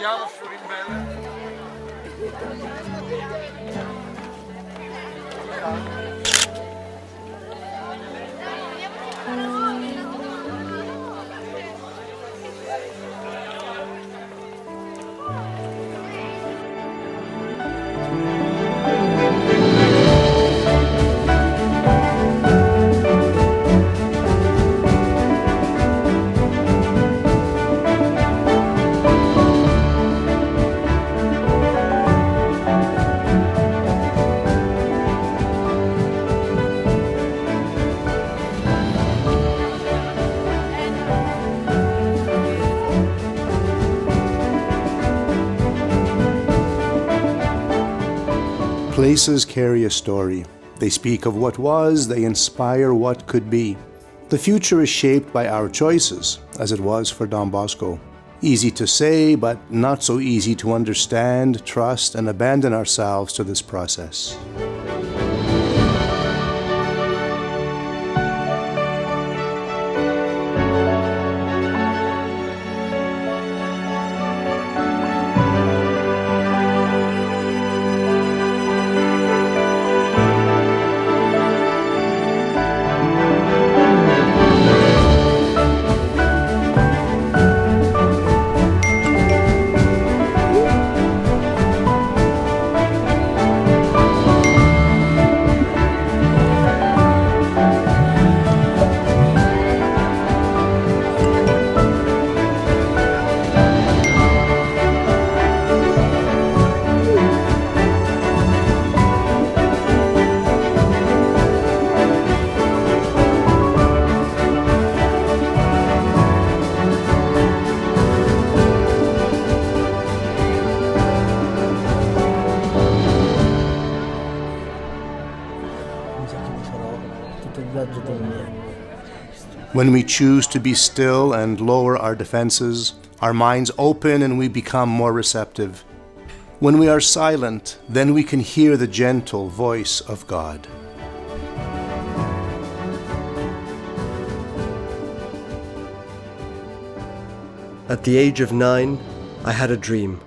Andiamo su Rimbelle. Places carry a story. They speak of what was, they inspire what could be. The future is shaped by our choices, as it was for Don Bosco. Easy to say, but not so easy to understand, trust, and abandon ourselves to this process. When we choose to be still and lower our defenses, our minds open and we become more receptive. When we are silent, then we can hear the gentle voice of God. At the age of 9, I had a dream.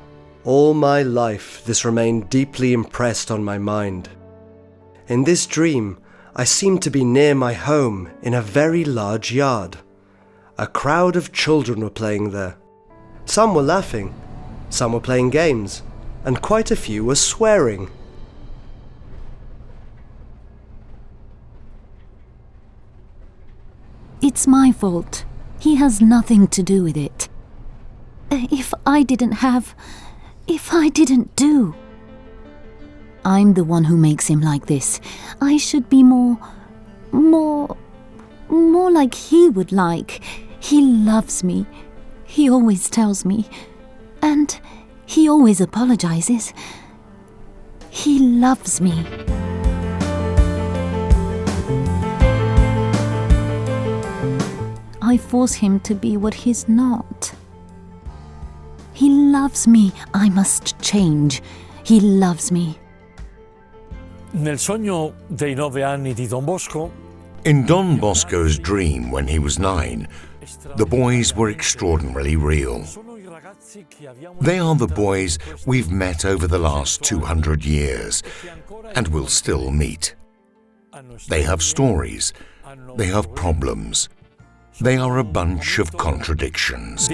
All my life, this remained deeply impressed on my mind. In this dream, I seemed to be near my home in a very large yard. A crowd of children were playing there. Some were laughing, some were playing games, and quite a few were swearing. It's my fault. He has nothing to do with it. If I didn't do. I'm the one who makes him like this. I should be more like he would like. He loves me. He always tells me. And he always apologizes. He loves me. I force him to be what he's not. He loves me. I must change. He loves me. Nel sogno dei 9 anni di Don Bosco, in Don Bosco's dream when he was 9, the boys were extraordinarily real. They are the boys we've met over the last 200 years and will still meet. They have stories, they have problems, they are a bunch of contradictions.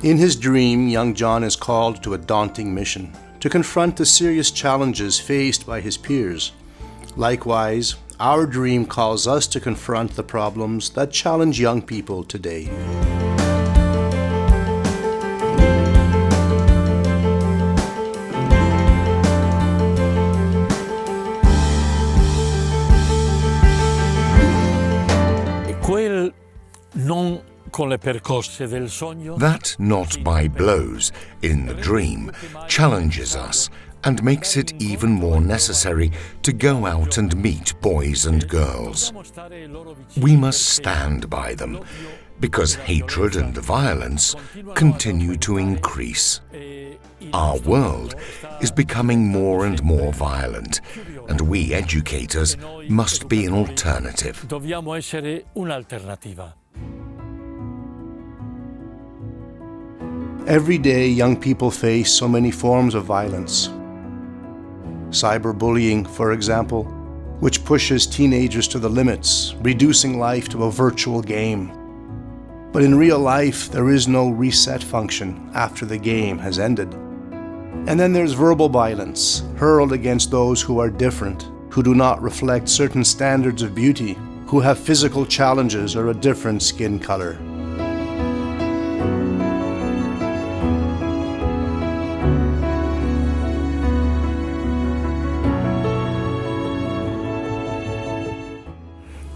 In his dream, young John is called to a daunting mission, to confront the serious challenges faced by his peers. Likewise, our dream calls us to confront the problems that challenge young people today. That not by blows in the dream challenges us and makes it even more necessary to go out and meet boys and girls. We must stand by them, because hatred and violence continue to increase. Our world is becoming more and more violent, and we educators must be an alternative. Dobbiamo essere un'alternativa. Every day, young people face so many forms of violence. Cyberbullying, for example, which pushes teenagers to the limits, reducing life to a virtual game. But in real life, there is no reset function after the game has ended. And then there's verbal violence, hurled against those who are different, who do not reflect certain standards of beauty, who have physical challenges or a different skin color.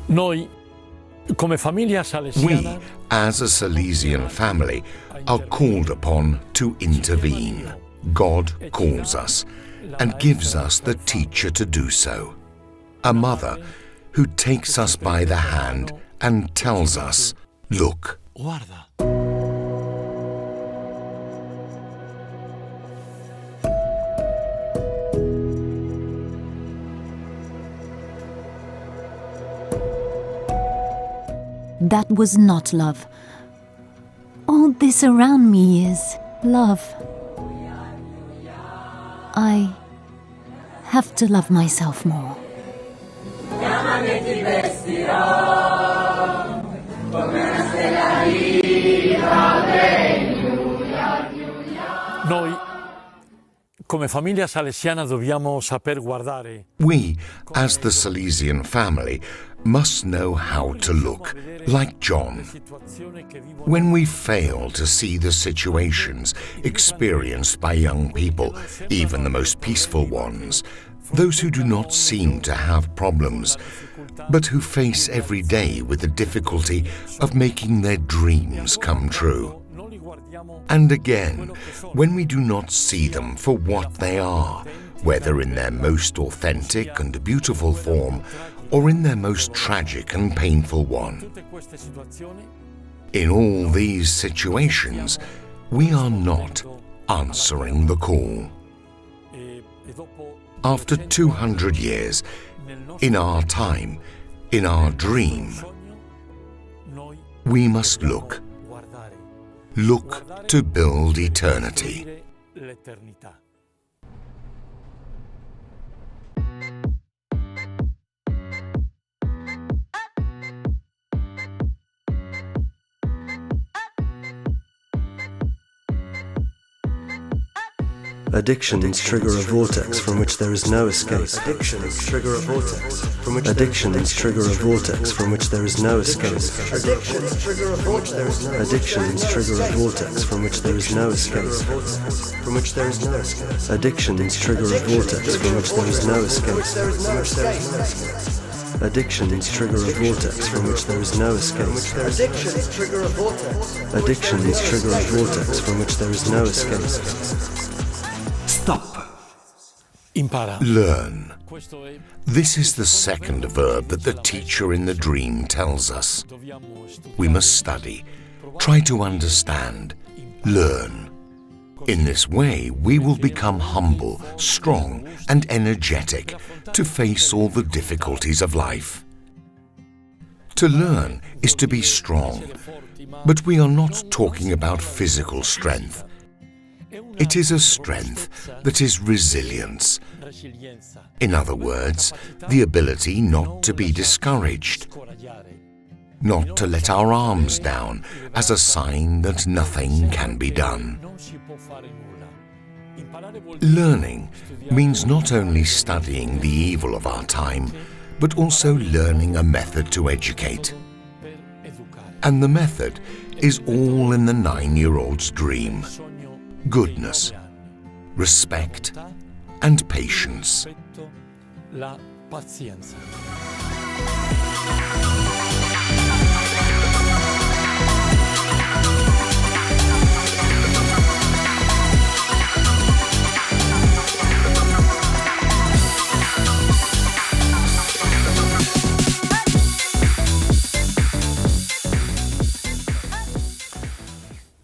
Noi, come famiglia We, salesiana, as a Salesian family, are called upon to intervene. God calls us and gives us the teacher to do so. A mother who takes us by the hand and tells us, "Look." guarda. That was not love. All this around me is love. I have to love myself more. Noi, come famiglia salesiana, dobbiamo saper guardare. We, as the Salesian family, must know how to look, like John. When we fail to see the situations experienced by young people, even the most peaceful ones, those who do not seem to have problems, but who face every day with the difficulty of making their dreams come true. And again, when we do not see them for what they are, whether in their most authentic and beautiful form, or in their most tragic and painful one. In all these situations, we are not answering the call. After 200 years, in our time, in our dream, we must look to build eternity. Addictions trigger a vortex from which there is no escape. Addictions trigger a vortex from which Addictions trigger a vortex from which there is no escape. Addictions trigger a vortex. Addictions trigger a vortex from which there is no escape. From which there is no escape. Addictions trigger a vortex from which there is no escape. Addictions trigger a vortex from which there is no escape. Addictions trigger a vortex. Addictions trigger a vortex from which there is no escape. Stop. Impara. Learn. This is the second verb that the teacher in the dream tells us. We must study, try to understand, learn. In this way, we will become humble, strong, and energetic to face all the difficulties of life. To learn is to be strong, but we are not talking about physical strength. It is a strength that is resilience. In other words, the ability not to be discouraged, not to let our arms down as a sign that nothing can be done. Learning means not only studying the evil of our time, but also learning a method to educate. And the method is all in the 9-year-old's dream. Goodness, respect, and patience. La pazienza.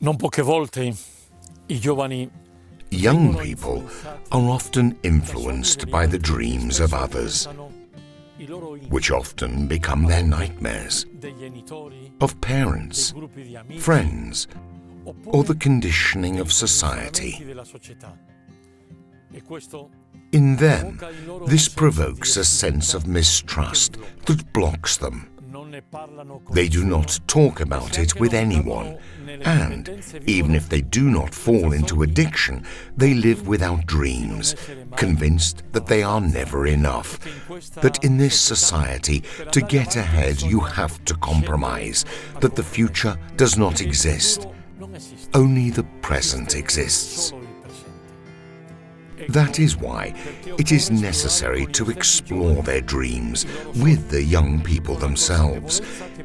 Non poche volte i giovani Young people are often influenced by the dreams of others, which often become their nightmares, of parents, friends, or the conditioning of society. In them, this provokes a sense of mistrust that blocks them. They do not talk about it with anyone, and even if they do not fall into addiction, they live without dreams, convinced that they are never enough, that in this society, to get ahead you have to compromise, that the future does not exist, only the present exists. That is why it is necessary to explore their dreams with the young people themselves,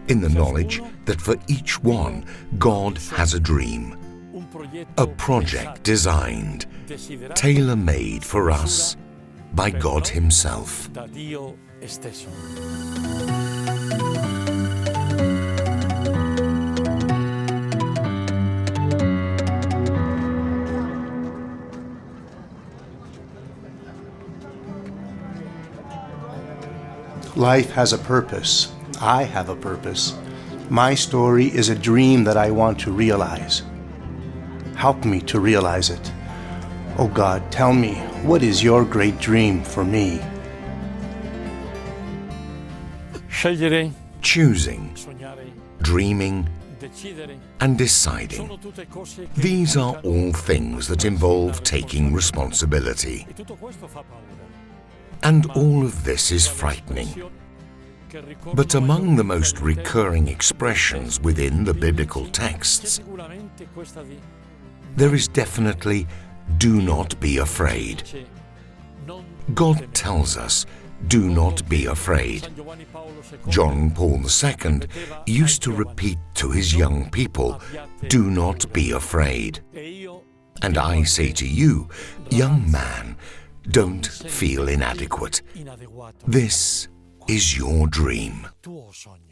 in the knowledge that for each one, God has a dream, a project designed, tailor-made for us by God Himself. Life has a purpose. I have a purpose. My story is a dream that I want to realize. Help me to realize it. Oh God, tell me, what is your great dream for me? Scegliere, Choosing, sognare, dreaming, decidere and deciding. sono tutte cose che These are all things that involve taking responsibility. E tutto questo fa paura. And all of this is frightening. But among the most recurring expressions within the biblical texts, there is definitely, do not be afraid. God tells us, do not be afraid. John Paul II used to repeat to his young people, do not be afraid. And I say to you, young man, don't feel inadequate. This is your dream. Tuo sogno.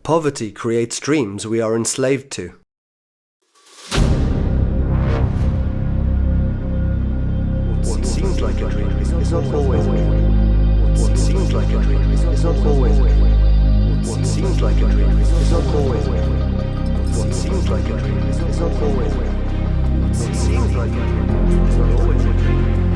Poverty creates dreams we are enslaved to. What seems like a dream is not always a dream. What seems like a dream is not always a dream. What seems like a dream is not always a dream. What seems like a dream is not always a dream. What seems like a dream is not always a dream.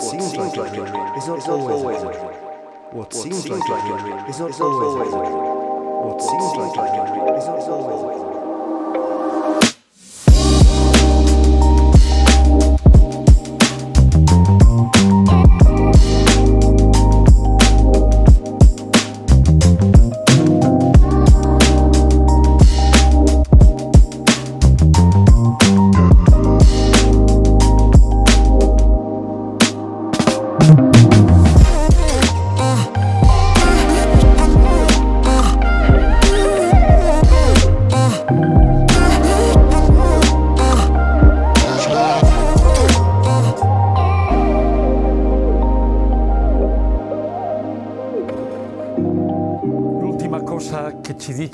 What seems like a dream is not always a dream. What seems like a dream is not always a dream. What seems like a dream is not always a dream.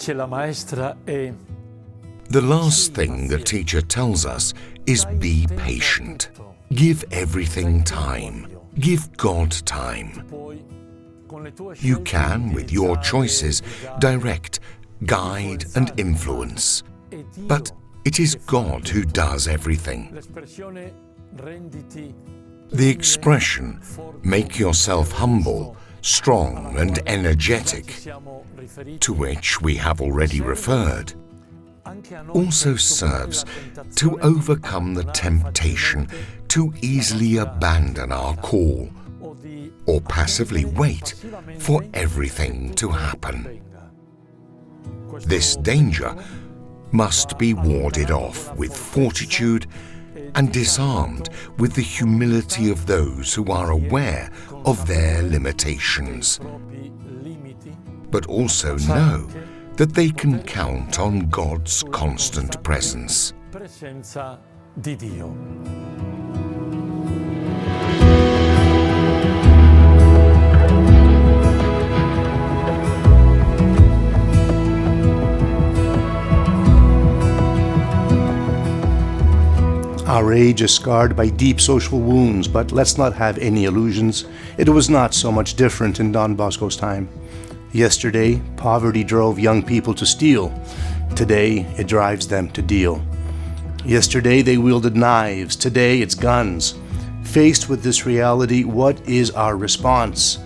dice la maestra è The last thing the teacher tells us is be patient. Give everything time. Give God time. You can, with your choices, direct, guide, and influence. But it is God who does everything. The expression, make yourself humble, strong, and energetic, to which we have already referred, also serves to overcome the temptation to easily abandon our call or passively wait for everything to happen. This danger must be warded off with fortitude and disarmed with the humility of those who are aware of their limitations, but also know that they can count on God's constant presence. presenza di Dio. Our age is scarred by deep social wounds, but let's not have any illusions. It was not so much different in Don Bosco's time. Yesterday, poverty drove young people to steal. Today, it drives them to deal. Yesterday, they wielded knives. Today, it's guns. Faced with this reality, what is our response?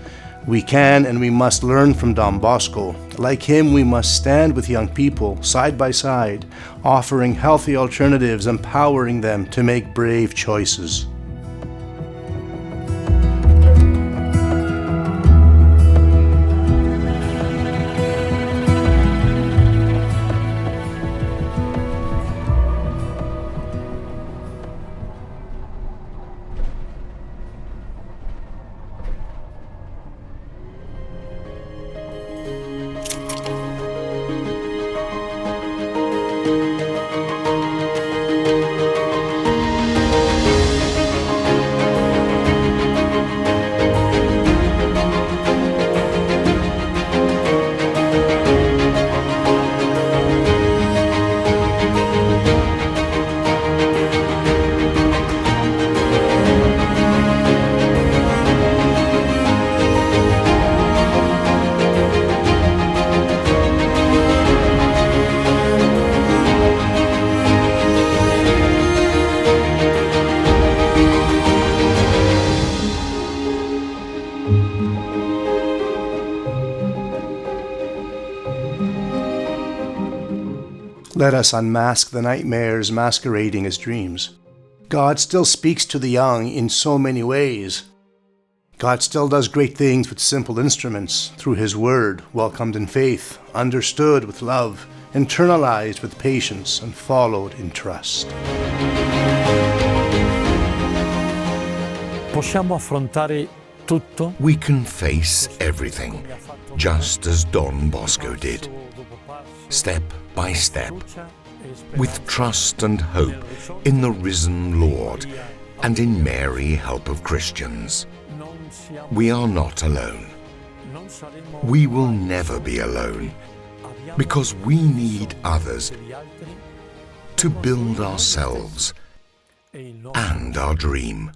We can and we must learn from Don Bosco. Like him, we must stand with young people, side by side, offering healthy alternatives, empowering them to make brave choices. Let us unmask the nightmares masquerading as dreams. God still speaks to the young in so many ways. God still does great things with simple instruments, through His Word, welcomed in faith, understood with love, internalized with patience, and followed in trust. Possiamo affrontare tutto? We can face everything, just as Don Bosco did, step by step, with trust and hope in the risen Lord and in Mary, help of Christians. We are not alone. We will never be alone, because we need others to build ourselves and our dream.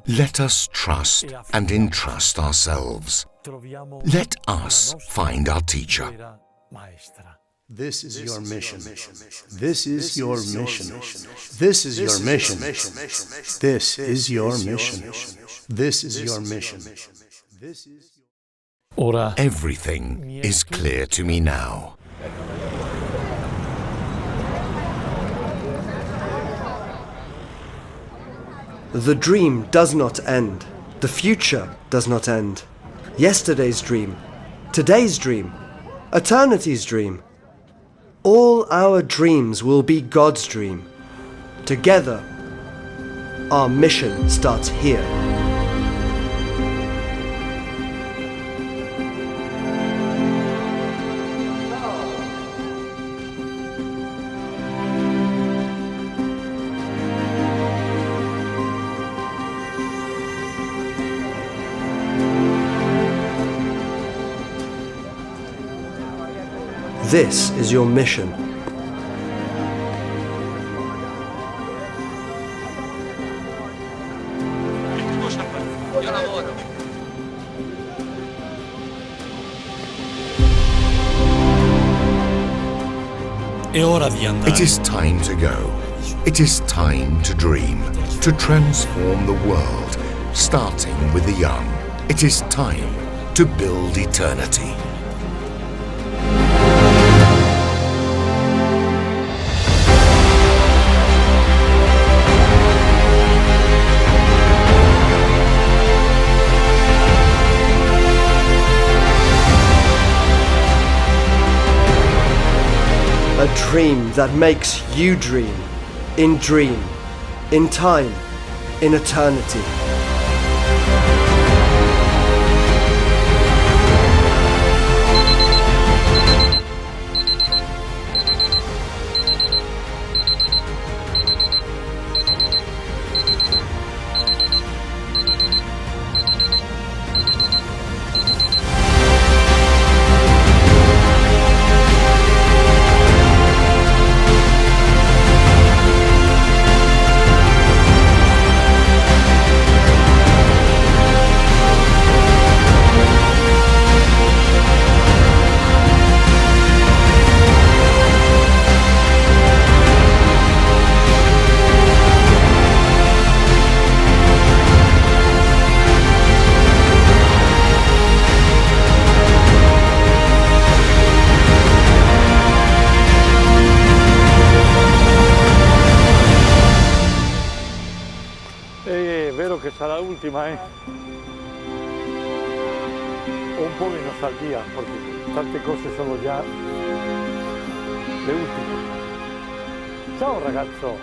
Let us trust and entrust ourselves. Let us find our teacher. This is your mission. This is your mission. This is your mission. This is your mission. This is your mission. Ora Everything is clear to me now. The dream does not end. The future does not end. Yesterday's dream, today's dream, eternity's dream. All our dreams will be God's dream. Together, our mission starts here. This is your mission. È ora di andare. It is time to go. It is time to dream, to transform the world, starting with the young. It is time to build eternity. A dream that makes you dream, in time, in eternity. È vero che sarà l'ultima, eh? Ho un po' di nostalgia, perché tante cose sono già le ultime. Ciao ragazzo!